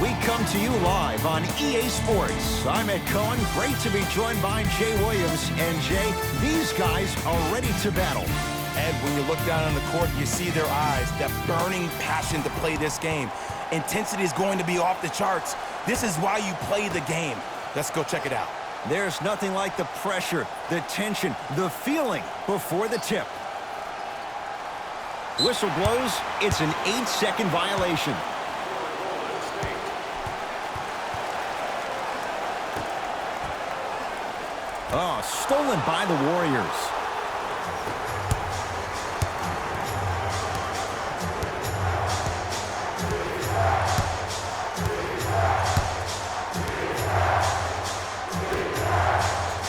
We come to you live on EA Sports. I'm Ed Cohen. Great to be joined by Jay Williams. And Jay, these guys are ready to battle. Ed, when you look down on the court, you see their eyes, that burning passion to play this game. Intensity is going to be off the charts. This is why you play the game. Let's go check it out. There's nothing like the pressure, the tension, the feeling before the tip. Whistle blows. It's an 8-second violation. Oh, stolen by the Warriors.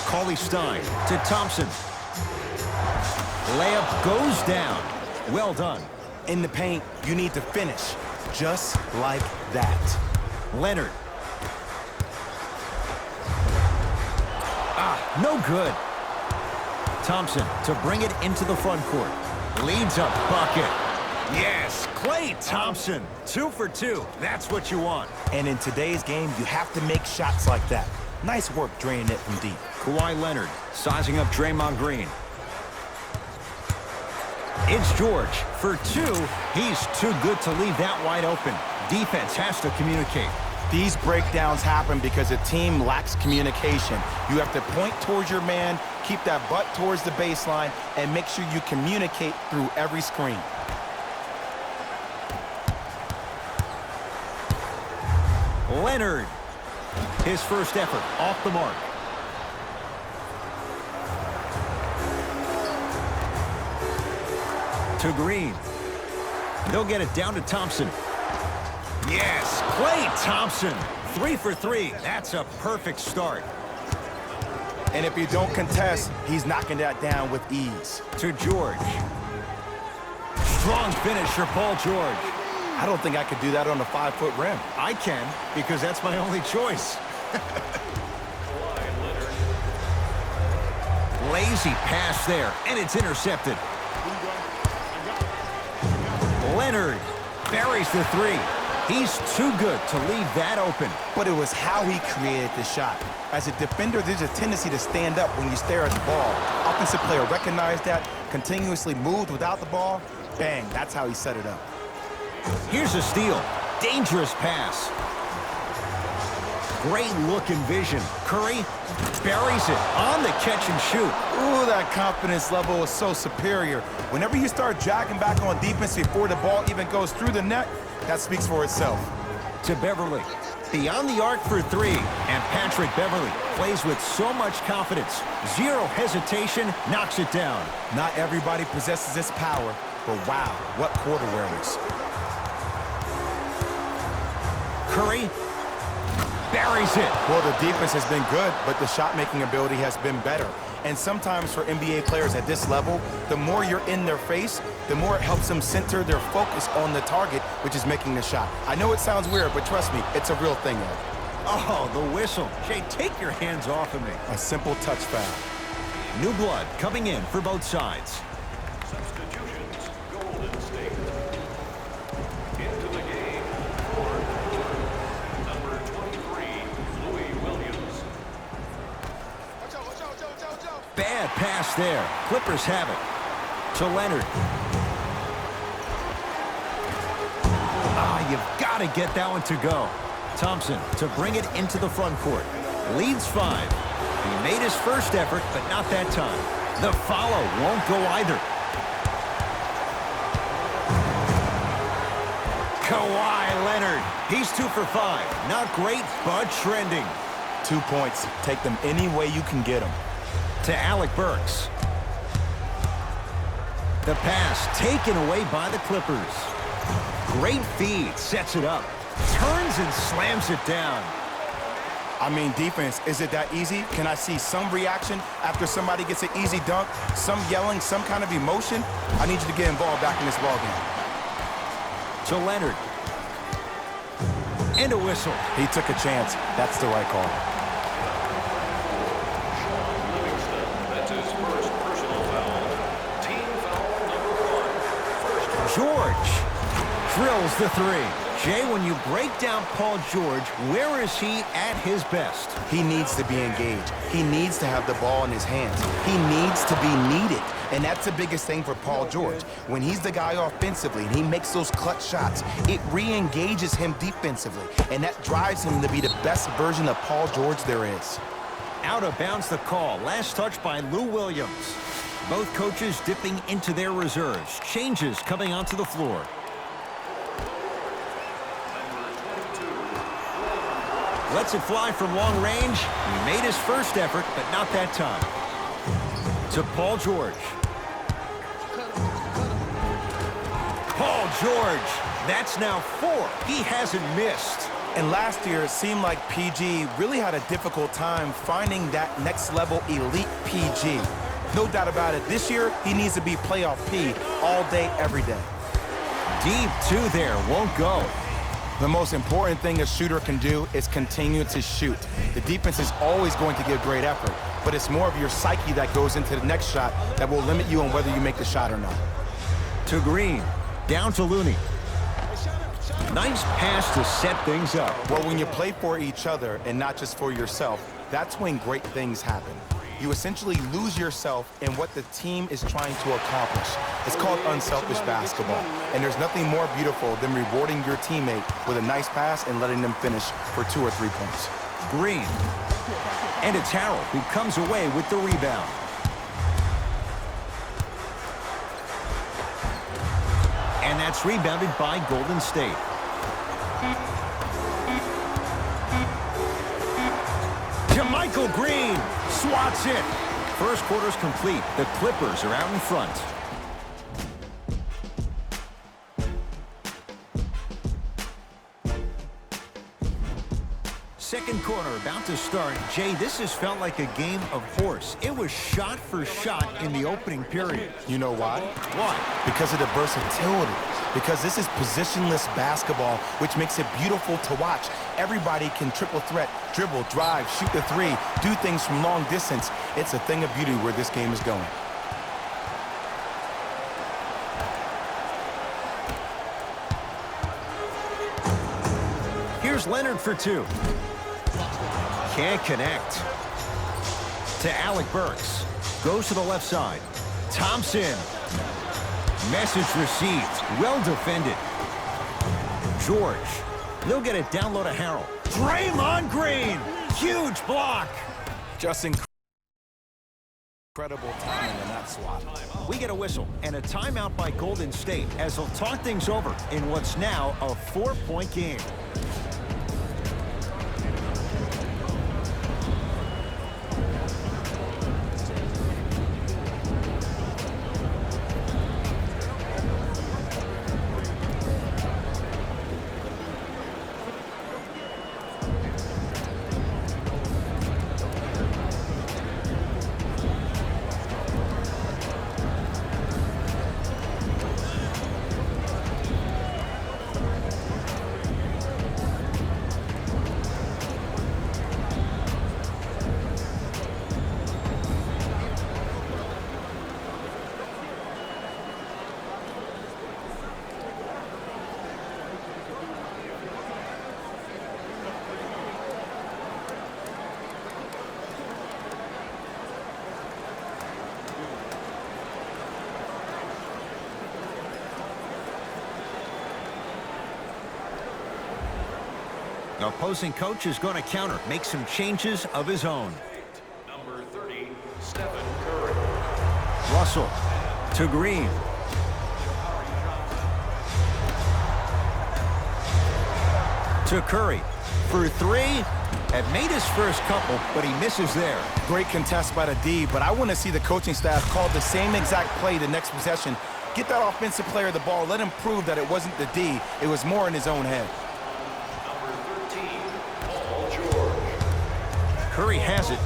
Cauley-Stein to Thompson. Layup goes down. Well done. In the paint, you need to finish just like that. Leonard. No good. Thompson to bring it into the front court. Leads a bucket. Yes, Klay Thompson. 2 for 2. That's what you want. And in today's game, you have to make shots like that. Nice work draining it from deep. Kawhi Leonard sizing up Draymond Green. It's George for 2. He's too good to leave that wide open. Defense has to communicate. These breakdowns happen because a team lacks communication. You have to point towards your man, keep that butt towards the baseline, and make sure you communicate through every screen. Leonard. His first effort off the mark. To Green. They'll get it down to Thompson. Yes, Klay Thompson. 3 for 3. That's a perfect start. And if you don't contest, he's knocking that down with ease. To George. Strong finish for Paul George. I don't think I could do that on a 5-foot rim. I can, because that's my only choice. Lazy pass there, and it's intercepted. Leonard buries the 3. He's too good to leave that open. But it was how he created the shot. As a defender, there's a tendency to stand up when you stare at the ball. Offensive player recognized that, continuously moved without the ball. Bang, that's how he set it up. Here's a steal. Dangerous pass. Great look and vision. Curry buries it on the catch and shoot. Ooh, that confidence level is so superior. Whenever you start jogging back on defense before the ball even goes through the net, that speaks for itself. To Beverly. Beyond the arc for 3. And Patrick Beverly plays with so much confidence. Zero hesitation, knocks it down. Not everybody possesses this power, but wow, what court awareness. Curry buries it. Well, the defense has been good, but the shot-making ability has been better. And sometimes for NBA players at this level, the more you're in their face, the more it helps them center their focus on the target, which is making the shot. I know it sounds weird, but trust me, it's a real thing, Ed. Oh, the whistle. Jay, take your hands off of me. A simple touch foul. New blood coming in for both sides. Substitutions, Golden State. Into the game for number 23, Louis Williams. Bad pass there. Clippers have it. To Leonard. You've got to get that one to go. Thompson to bring it into the front court. Leads 5. He made his first effort, but not that time. The follow won't go either. Kawhi Leonard. He's 2 for 5. Not great, but trending. 2 points. Take them any way you can get them. To Alec Burks. The pass taken away by the Clippers. Great feed, sets it up. Turns and slams it down. I mean, defense, is it that easy? Can I see some reaction after somebody gets an easy dunk? Some yelling, some kind of emotion? I need you to get involved back in this ballgame. To Leonard. And a whistle. He took a chance. That's the right call. Livingston, that's his first personal foul. Team foul number 1. First. George drills the 3. Jay, when you break down Paul George, where is he at his best? He needs to be engaged. He needs to have the ball in his hands. He needs to be needed. And that's the biggest thing for Paul George. When he's the guy offensively and he makes those clutch shots, it re-engages him defensively. And that drives him to be the best version of Paul George there is. Out of bounds the call. Last touch by Lou Williams. Both coaches dipping into their reserves. Changes coming onto the floor. Lets it fly from long range. He made his first effort, but not that time. To Paul George. Paul George. That's now 4. He hasn't missed. And last year, it seemed like PG really had a difficult time finding that next level elite PG. No doubt about it. This year, he needs to be playoff P all day, every day. Deep 2 there. Won't go. The most important thing a shooter can do is continue to shoot. The defense is always going to give great effort, but it's more of your psyche that goes into the next shot that will limit you on whether you make the shot or not. To Green. Down to Looney. Nice pass to set things up. Well, when you play for each other and not just for yourself, that's when great things happen. You essentially lose yourself in what the team is trying to accomplish. It's called unselfish basketball. And there's nothing more beautiful than rewarding your teammate with a nice pass and letting them finish for 2 or 3 points. Green. And it's Harrell who comes away with the rebound. And that's rebounded by Golden State. Michael Green swats it. First quarter's complete. The Clippers are out in front. Second quarter about to start. Jay, this has felt like a game of horse. It was shot for shot in the opening period. You know why? Why? Because of the versatility. Because this is positionless basketball, which makes it beautiful to watch. Everybody can triple threat, dribble, drive, shoot the 3, do things from long distance. It's a thing of beauty where this game is going. Here's Leonard for 2. Can't connect. To Alec Burks. Goes to the left side. Thompson. Message received. Well defended. George. He'll get it down low to Harrell. Draymond Green. Huge block. Just incredible timing in that swat. We get a whistle and a timeout by Golden State as they'll talk things over in what's now a 4-point game. The opposing coach is going to counter, make some changes of his own. Number 30, Stephen Curry. Russell to Green. To Curry for 3. Had made his first couple, but he misses there. Great contest by the D, but I want to see the coaching staff call the same exact play the next possession. Get that offensive player the ball. Let him prove that it wasn't the D. It was more in his own head. Number 13, Paul George. Curry has it.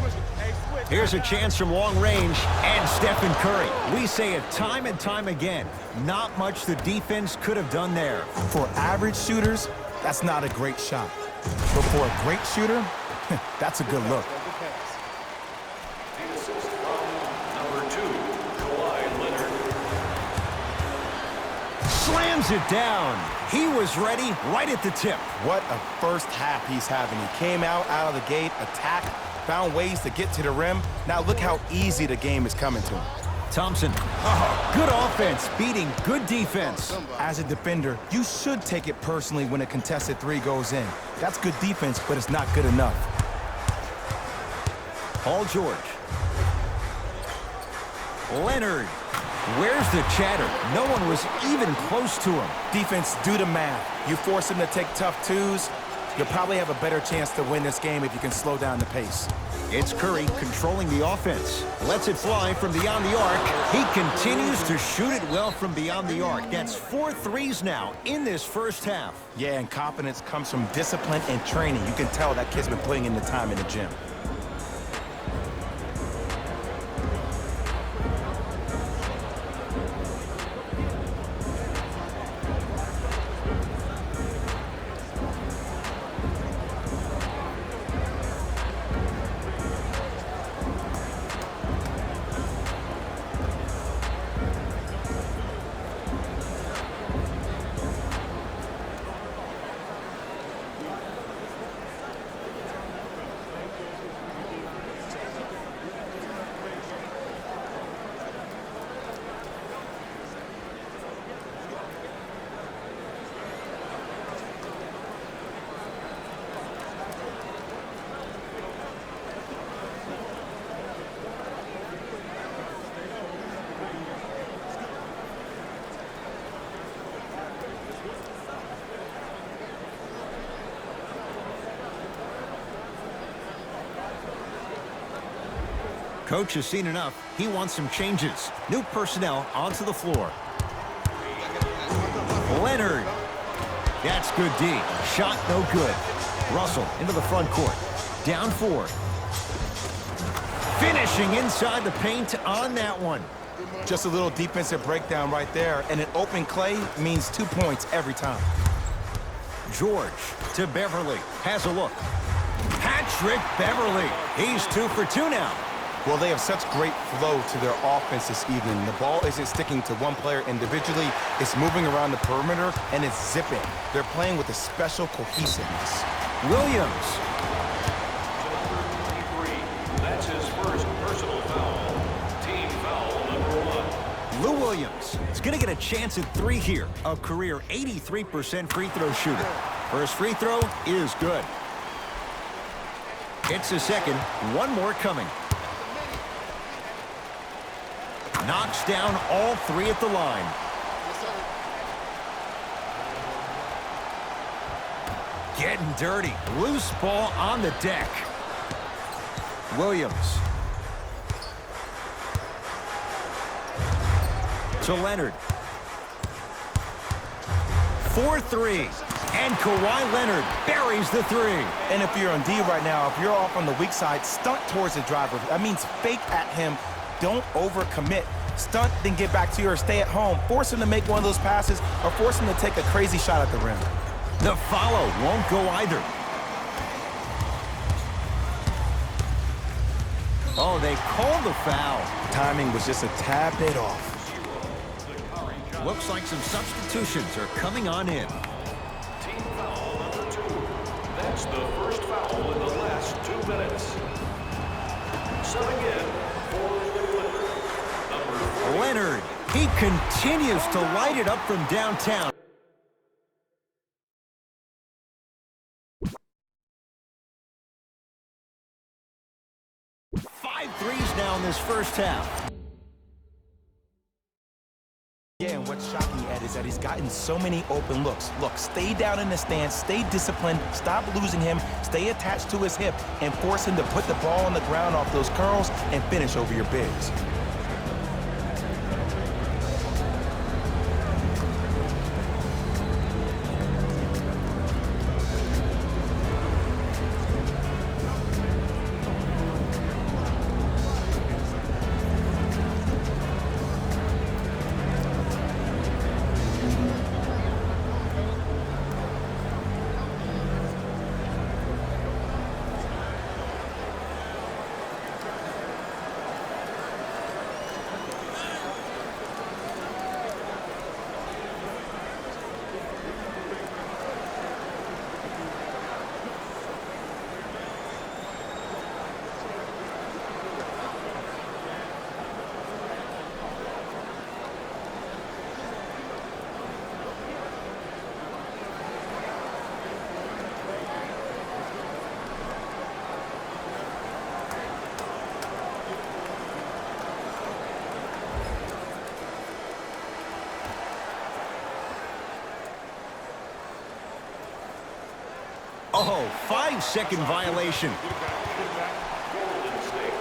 Here's a chance from long range, and Stephen Curry. We say it time and time again. Not much the defense could have done there. For average shooters, that's not a great shot. But for a great shooter, that's a good look. The assist from number 2, Kawhi Leonard. Slams it down. He was ready right at the tip. What a first half he's having. He came out of the gate, attacked, found ways to get to the rim. Now look how easy the game is coming to him. Thompson, good offense, beating good defense. As a defender, you should take it personally when a contested three goes in. That's good defense, but it's not good enough. Paul George. Leonard. Where's the chatter? No one was even close to him. Defense, do the math. You force him to take tough twos, you'll probably have a better chance to win this game if you can slow down the pace. It's Curry controlling the offense. Lets it fly from beyond the arc. He continues to shoot it well from beyond the arc. That's 4 threes now in this first half. Yeah, and confidence comes from discipline and training. You can tell that kid's been putting in the time in the gym. Coach has seen enough. He wants some changes. New personnel onto the floor. Leonard. That's good D. Shot no good. Russell into the front court. Down 4. Finishing inside the paint on that one. Just a little defensive breakdown right there, and an open Clay means 2 points every time. George to Beverly. Has a look. Patrick Beverly. He's 2 for 2 now. Well, they have such great flow to their offense this evening. The ball isn't sticking to one player individually. It's moving around the perimeter, and it's zipping. They're playing with a special cohesiveness. Williams. That's his first personal foul. Team foul number 1. Lou Williams is going to get a chance at 3 here. A career 83% free throw shooter. First free throw is good. It's a second. One more coming. Knocks down all 3 at the line. Getting dirty. Loose ball on the deck. Williams. To Leonard. 4-3. And Kawhi Leonard buries the 3. And if you're on D right now, if you're off on the weak side, stunt towards the driver. That means fake at him. Don't overcommit. Stunt, then get back to you or stay at home. Force him to make one of those passes or force him to take a crazy shot at the rim. The follow won't go either. Oh, they called the foul. Timing was just a tad bit off. Looks like some substitutions are coming on in. Team foul number 2. That's the first foul in the last 2 minutes. Subbing in for Leonard. Leonard, he continues to light it up from downtown. Five threes now in this first half. Yeah, and what's shocking, Ed, is that he's gotten so many open looks. Look, stay down in the stance, stay disciplined, stop losing him, stay attached to his hip, and force him to put the ball on the ground off those curls and finish over your bigs. Oh, 5-second violation. Golden State.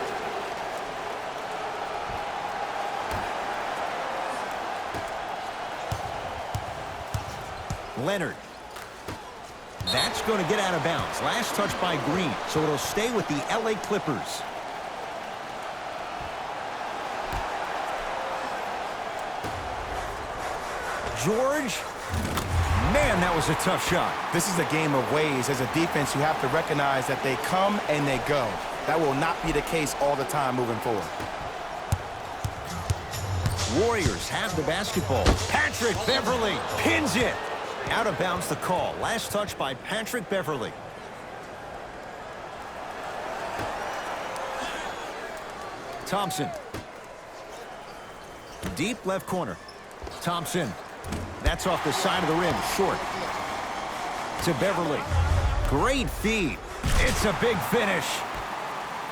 Leonard. That's going to get out of bounds. Last touch by Green, so it'll stay with the LA Clippers. George. Man, that was a tough shot. This is a game of ways. As a defense, you have to recognize that they come and they go. That will not be the case all the time moving forward. Warriors have the basketball. Patrick Beverley pins it. Out of bounds the call. Last touch by Patrick Beverley. Thompson. Deep left corner. Thompson. That's off the side of the rim. Short. To Beverley. Great feed. It's a big finish.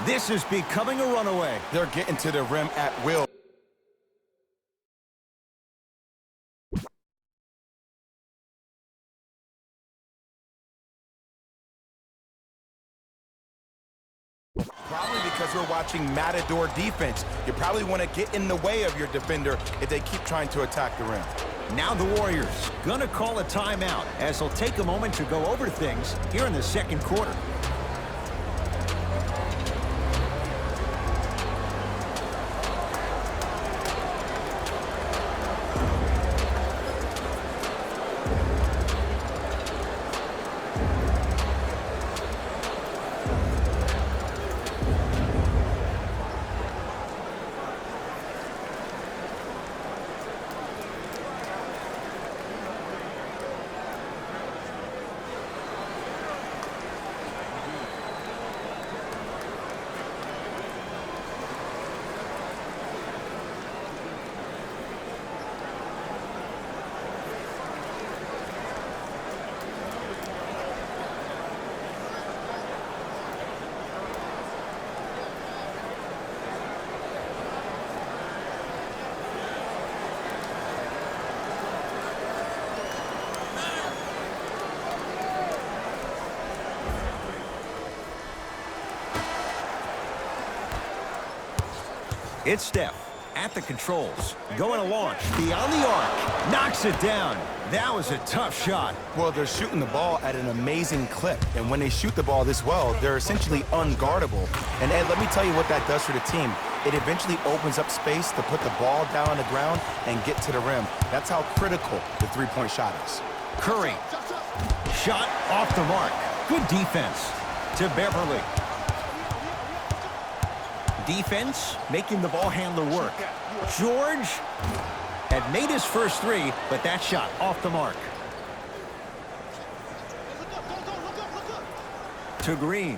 This is becoming a runaway. They're getting to the rim at will. Probably because we're watching Matador defense. You probably want to get in the way of your defender if they keep trying to attack the rim. Now the Warriors gonna call a timeout as they'll take a moment to go over things here in the second quarter. It's Steph at the controls. Going to launch. Beyond the arc. Knocks it down. That was a tough shot. Well, they're shooting the ball at an amazing clip. And when they shoot the ball this well, they're essentially unguardable. And Ed, let me tell you what that does for the team. It eventually opens up space to put the ball down on the ground and get to the rim. That's how critical the three-point shot is. Curry. Shot off the mark. Good defense. To Beverley. Defense making the ball handler work. George had made his first three, but that shot off the mark. To Green.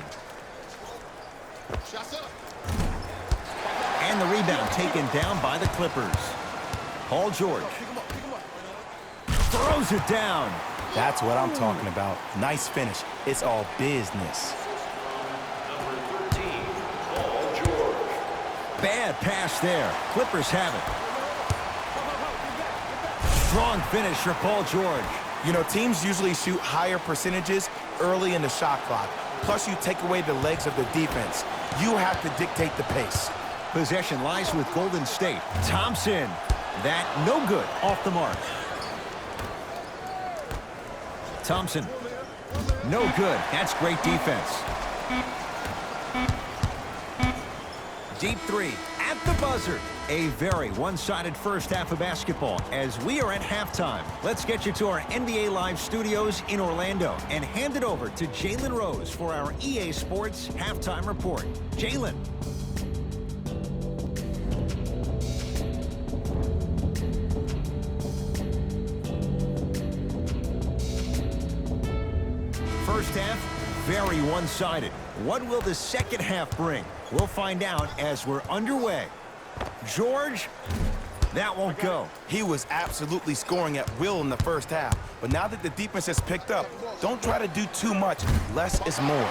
And the rebound taken down by the Clippers. Paul George. Throws it down. That's what I'm talking about. Nice finish. It's all business. Bad pass there. Clippers have it. Strong finish for Paul George. You know, teams usually shoot higher percentages early in the shot clock. Plus, you take away the legs of the defense. You have to dictate the pace. Possession lies with Golden State. Thompson. That no good. Off the mark. Thompson. No good. That's great defense. Deep three at the buzzer. A very one-sided first half of basketball as we are at halftime. Let's get you to our NBA Live studios in Orlando and hand it over to Jalen Rose for our EA Sports halftime report. Jalen. First half, very one-sided. What will the second half bring? We'll find out as we're underway. George, that won't go. He was absolutely scoring at will in the first half. But now that the defense has picked up, don't try to do too much. Less is more.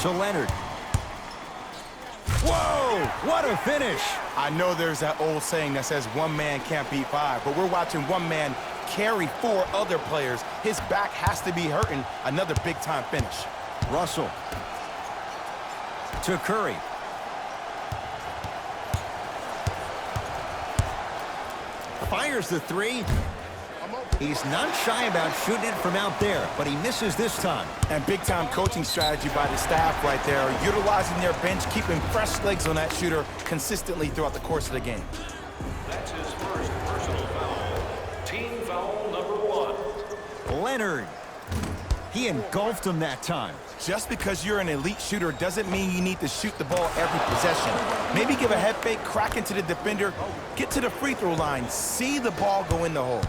To Leonard. Whoa, what a finish. I know there's that old saying that says one man can't beat five, but we're watching one man carry 4 other players. His back has to be hurting. Another big-time finish. Russell to Curry. Fires the 3. He's not shy about shooting it from out there, but he misses this time. And big-time coaching strategy by the staff right there, utilizing their bench, keeping fresh legs on that shooter consistently throughout the course of the game. That's his first personal foul. Team foul number 1. Leonard. He engulfed him that time. Just because you're an elite shooter doesn't mean you need to shoot the ball every possession. Maybe give a head fake, crack into the defender, get to the free throw line, see the ball go in the hole.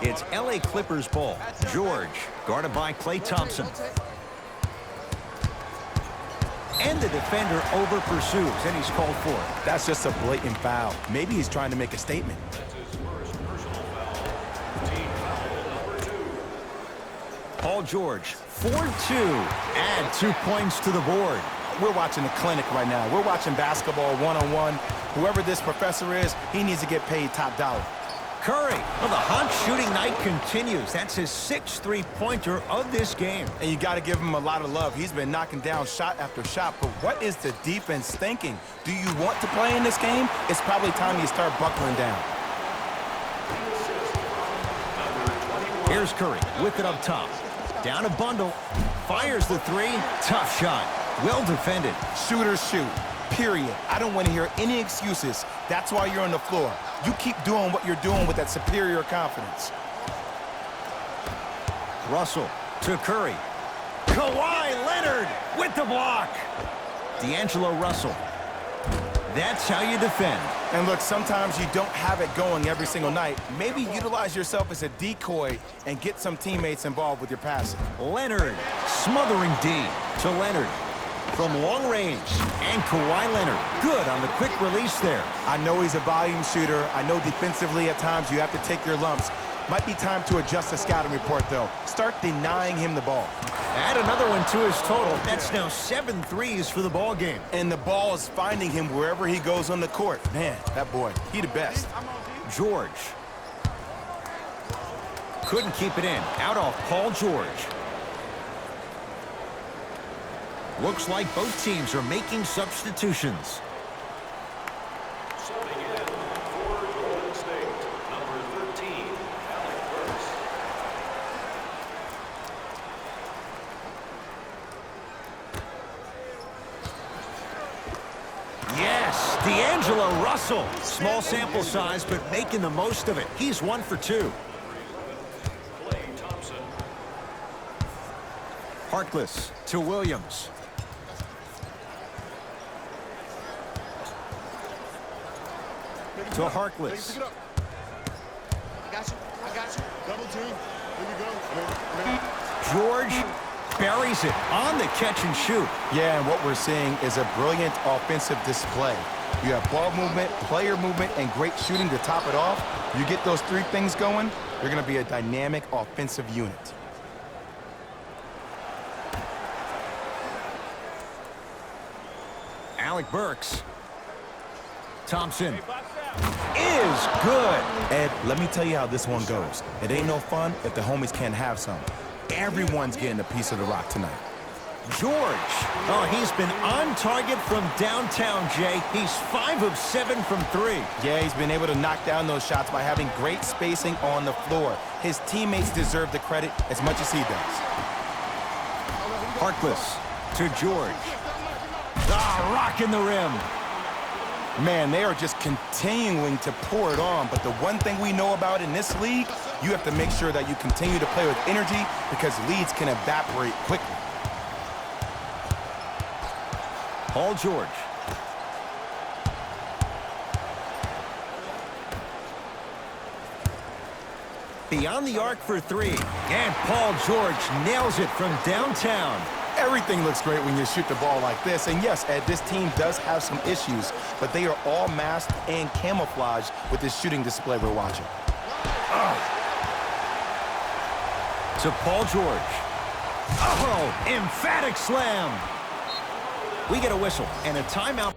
It's LA Clippers ball. George, guarded by Klay Thompson. And the defender over pursues, and he's called for it. That's just a blatant foul. Maybe he's trying to make a statement. That's his first personal foul. Team foul number 2. Paul George, 4-2. Add 2 points to the board. We're watching a clinic right now. We're watching basketball one-on-one. Whoever this professor is, he needs to get paid top dollar. Curry, well, the hot shooting night continues. That's his 6th three-pointer of this game. And you got to give him a lot of love. He's been knocking down shot after shot. But what is the defense thinking? Do you want to play in this game? It's probably time you start buckling down. Here's Curry with it up top. Down a bundle. Fires the 3. Tough shot. Well defended. Shooters shoot. Period. I don't want to hear any excuses. That's why you're on the floor. You keep doing what you're doing with that superior confidence. Russell to Curry. Kawhi Leonard with the block. D'Angelo Russell. That's how you defend. And look, sometimes you don't have it going every single night. Maybe utilize yourself as a decoy and get some teammates involved with your passing. Leonard smothering D to Leonard. From long range, and Kawhi Leonard, good on the quick release there. I know he's a volume shooter. I know defensively at times you have to take your lumps. Might be time to adjust the scouting report, though. Start denying him the ball. Add another one to his total. That's now 7 threes for the ball game. And the ball is finding him wherever he goes on the court. Man, that boy, he the best. George. Couldn't keep it in. Out off Paul George. Looks like both teams are making substitutions. Subbing in for Golden State, number 13, Alec Burks. Yes, D'Angelo Russell. Small sample size, but making the most of it. He's 1 for 2. Klay Thompson. Harkless to Williams. To Harkless. I got you. Double team. Here we go. George buries it on the catch and shoot. Yeah, and what we're seeing is a brilliant offensive display. You have ball movement, player movement, and great shooting to top it off. You get those 3 things going, you're going to be a dynamic offensive unit. Alec Burks. Thompson is good. Ed, let me tell you how this one goes. It ain't no fun if the homies can't have some. Everyone's getting a piece of the rock tonight. George. Oh, he's been on target from downtown, Jay. He's 5 of 7 from 3. Yeah, he's been able to knock down those shots by having great spacing on the floor. His teammates deserve the credit as much as he does. Harkless to George. Ah, rocking the rim. Man, they are just continuing to pour it on. But the one thing we know about in this league, you have to make sure that you continue to play with energy because leads can evaporate quickly. Paul George. Beyond the arc for 3. And Paul George nails it from downtown. Everything looks great when you shoot the ball like this. And yes, Ed, this team does have some issues, but they are all masked and camouflaged with this shooting display we're watching. To Paul George. Oh, emphatic slam. We get a whistle and a timeout.